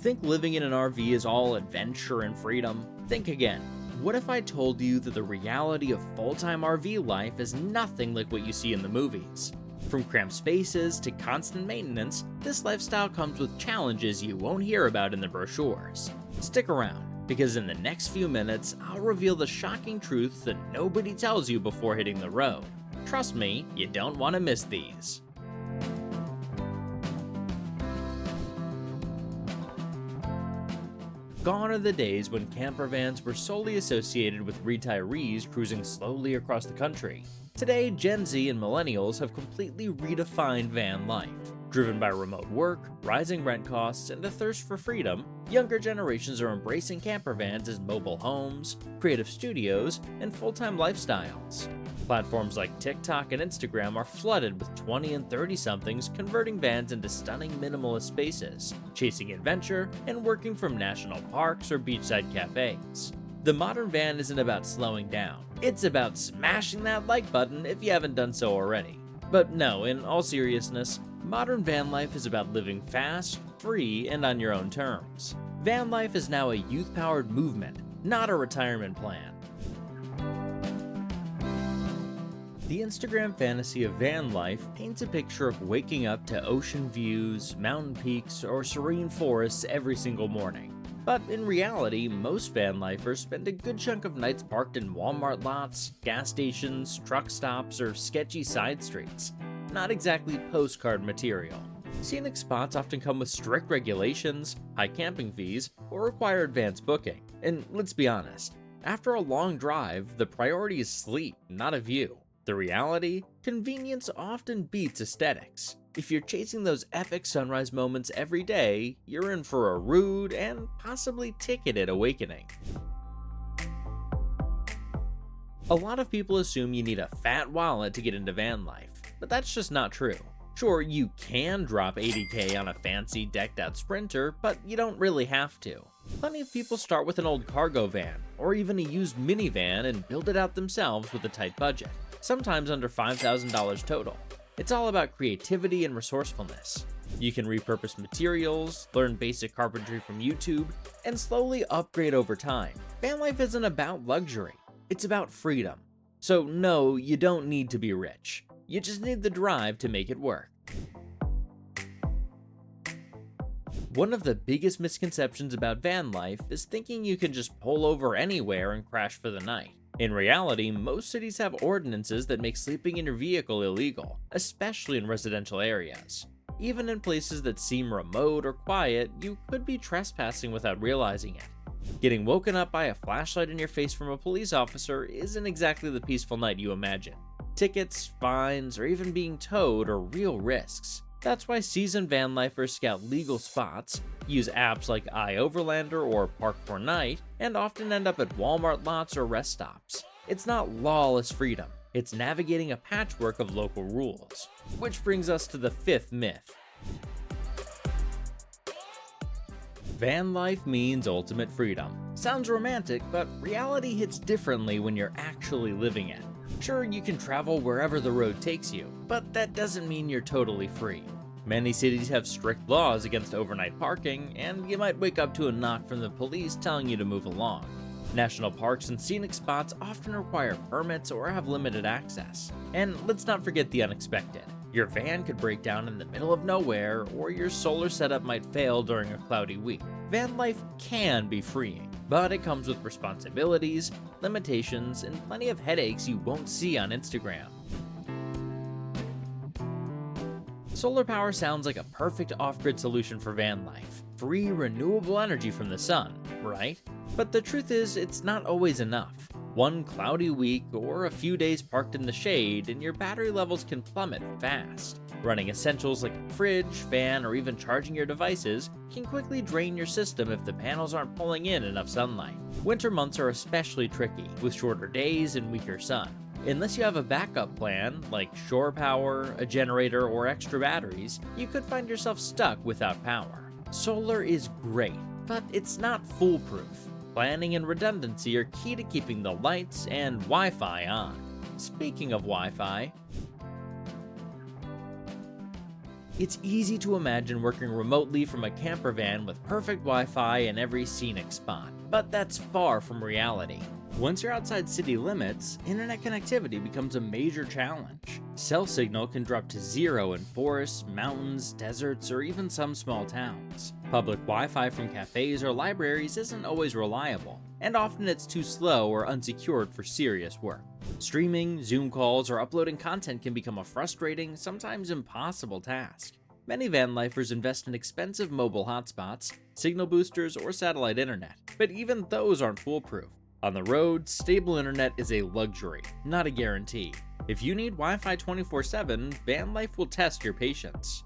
Think living in an RV is all adventure and freedom? Think again. What if I told you that the reality of full-time RV life is nothing like what you see in the movies? From cramped spaces to constant maintenance, this lifestyle comes with challenges you won't hear about in the brochures. Stick around, because in the next few minutes, I'll reveal the shocking truths that nobody tells you before hitting the road. Trust me, you don't want to miss these. Gone are the days when campervans were solely associated with retirees cruising slowly across the country. Today, Gen Z and millennials have completely redefined van life. Driven by remote work, rising rent costs, and a thirst for freedom, younger generations are embracing campervans as mobile homes, creative studios, and full-time lifestyles. Platforms like TikTok and Instagram are flooded with 20 and 30-somethings converting vans into stunning minimalist spaces, chasing adventure, and working from national parks or beachside cafes. The modern van isn't about slowing down, it's about smashing that like button if you haven't done so already. But no, in all seriousness, modern van life is about living fast, free, and on your own terms. Van life is now a youth-powered movement, not a retirement plan. The Instagram fantasy of van life paints a picture of waking up to ocean views, mountain peaks, or serene forests every single morning. But in reality, most van lifers spend a good chunk of nights parked in Walmart lots, gas stations, truck stops, or sketchy side streets. Not exactly postcard material. Scenic spots often come with strict regulations, high camping fees, or require advanced booking. And let's be honest, after a long drive, the priority is sleep, not a view. The reality? Convenience often beats aesthetics. If you're chasing those epic sunrise moments every day, you're in for a rude and possibly ticketed awakening. A lot of people assume you need a fat wallet to get into van life, but that's just not true. Sure, you can drop $80K on a fancy decked out Sprinter, but you don't really have to. Plenty of people start with an old cargo van, or even a used minivan and build it out themselves with a tight budget, sometimes under $5,000 total. It's all about creativity and resourcefulness. You can repurpose materials, learn basic carpentry from YouTube, and slowly upgrade over time. Van life isn't about luxury, it's about freedom. So no, you don't need to be rich. You just need the drive to make it work. One of the biggest misconceptions about van life is thinking you can just pull over anywhere and crash for the night. In reality, most cities have ordinances that make sleeping in your vehicle illegal, especially in residential areas. Even in places that seem remote or quiet, you could be trespassing without realizing it. Getting woken up by a flashlight in your face from a police officer isn't exactly the peaceful night you imagine. Tickets, fines, or even being towed are real risks. That's why seasoned van lifers scout legal spots, use apps like iOverlander or Park4Night, and often end up at Walmart lots or rest stops. It's not lawless freedom, it's navigating a patchwork of local rules. Which brings us to the fifth myth. Van life means ultimate freedom. Sounds romantic, but reality hits differently when you're actually living it. Sure, you can travel wherever the road takes you, but that doesn't mean you're totally free. Many cities have strict laws against overnight parking, and you might wake up to a knock from the police telling you to move along. National parks and scenic spots often require permits or have limited access. And let's not forget the unexpected. Your van could break down in the middle of nowhere, or your solar setup might fail during a cloudy week. Van life can be freeing, but it comes with responsibilities, limitations, and plenty of headaches you won't see on Instagram. Solar power sounds like a perfect off-grid solution for van life. Free, renewable energy from the sun, right? But the truth is, it's not always enough. One cloudy week or a few days parked in the shade and your battery levels can plummet fast. Running essentials like a fridge, fan, or even charging your devices can quickly drain your system if the panels aren't pulling in enough sunlight. Winter months are especially tricky, with shorter days and weaker sun. Unless you have a backup plan, like shore power, a generator, or extra batteries, you could find yourself stuck without power. Solar is great, but it's not foolproof. Planning and redundancy are key to keeping the lights and Wi-Fi on. Speaking of Wi-Fi, It's easy to imagine working remotely from a camper van with perfect Wi-Fi in every scenic spot, but that's far from reality. Once you're outside city limits, internet connectivity becomes a major challenge. Cell signal can drop to zero in forests, mountains, deserts, or even some small towns. Public Wi-Fi from cafes or libraries isn't always reliable, and often it's too slow or unsecured for serious work. Streaming, Zoom calls, or uploading content can become a frustrating, sometimes impossible task. Many van lifers invest in expensive mobile hotspots, signal boosters, or satellite internet, but even those aren't foolproof. On the road, stable internet is a luxury, not a guarantee. If you need Wi-Fi 24/7, van life will test your patience.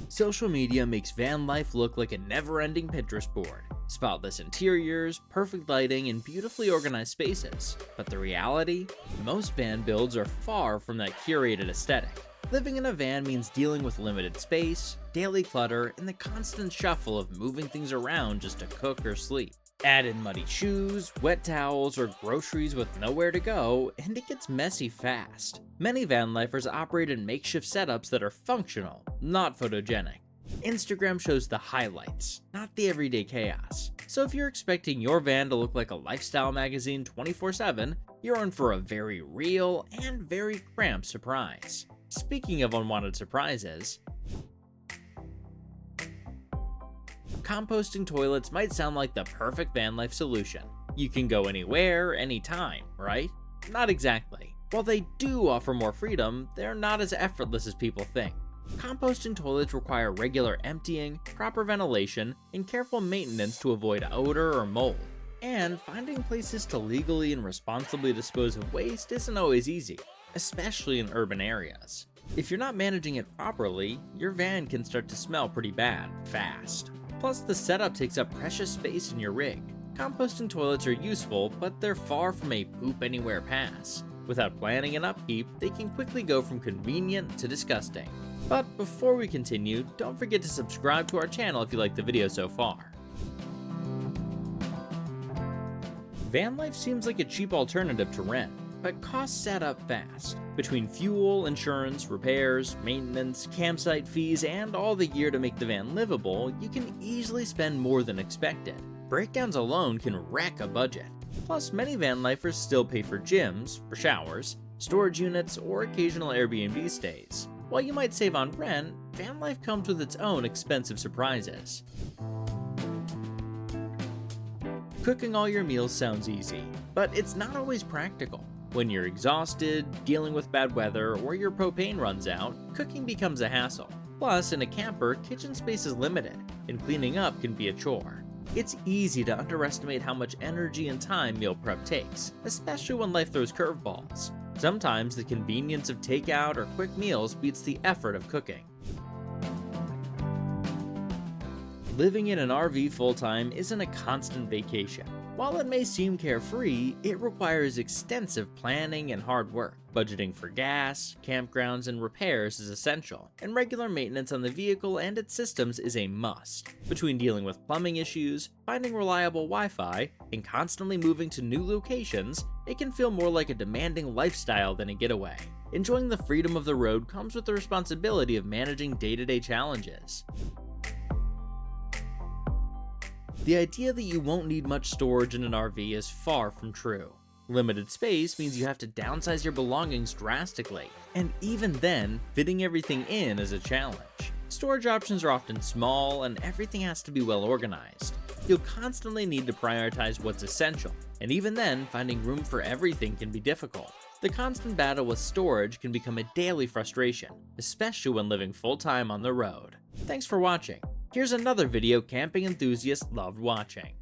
Social media makes van life look like a never-ending Pinterest board. Spotless interiors, perfect lighting, and beautifully organized spaces. But the reality? Most van builds are far from that curated aesthetic. Living in a van means dealing with limited space, daily clutter, and the constant shuffle of moving things around just to cook or sleep. Add in muddy shoes, wet towels, or groceries with nowhere to go, and it gets messy fast. Many van lifers operate in makeshift setups that are functional, not photogenic. Instagram shows the highlights, not the everyday chaos. So if you're expecting your van to look like a lifestyle magazine 24/7, you're in for a very real and very cramped surprise. Speaking of unwanted surprises, composting toilets might sound like the perfect van life solution. You can go anywhere, anytime, right? Not exactly. While they do offer more freedom, they're not as effortless as people think. Composting toilets require regular emptying, proper ventilation, and careful maintenance to avoid odor or mold. And finding places to legally and responsibly dispose of waste isn't always easy, especially in urban areas. If you're not managing it properly, your van can start to smell pretty bad, fast. Plus, the setup takes up precious space in your rig. Composting toilets are useful, but they're far from a poop anywhere pass. Without planning and upkeep, they can quickly go from convenient to disgusting. But before we continue, don't forget to subscribe to our channel if you like the video so far. Van life seems like a cheap alternative to rent, but costs add up fast. Between fuel, insurance, repairs, maintenance, campsite fees, and all the gear to make the van livable, you can easily spend more than expected. Breakdowns alone can wreck a budget. Plus, many van lifers still pay for gyms, for showers, storage units, or occasional Airbnb stays. While you might save on rent, van life comes with its own expensive surprises. Cooking all your meals sounds easy, but it's not always practical. When you're exhausted, dealing with bad weather, or your propane runs out, cooking becomes a hassle. Plus, in a camper, kitchen space is limited, and cleaning up can be a chore. It's easy to underestimate how much energy and time meal prep takes, especially when life throws curveballs. Sometimes the convenience of takeout or quick meals beats the effort of cooking. Living in an RV full-time isn't a constant vacation. While it may seem carefree, it requires extensive planning and hard work. Budgeting for gas, campgrounds, and repairs is essential, and regular maintenance on the vehicle and its systems is a must. Between dealing with plumbing issues, finding reliable Wi-Fi, and constantly moving to new locations, it can feel more like a demanding lifestyle than a getaway. Enjoying the freedom of the road comes with the responsibility of managing day-to-day challenges. The idea that you won't need much storage in an RV is far from true. Limited space means you have to downsize your belongings drastically, and even then, fitting everything in is a challenge. Storage options are often small, and everything has to be well organized. You'll constantly need to prioritize what's essential, and even then, finding room for everything can be difficult. The constant battle with storage can become a daily frustration, especially when living full-time on the road. Thanks for watching. Here's another video camping enthusiasts loved watching.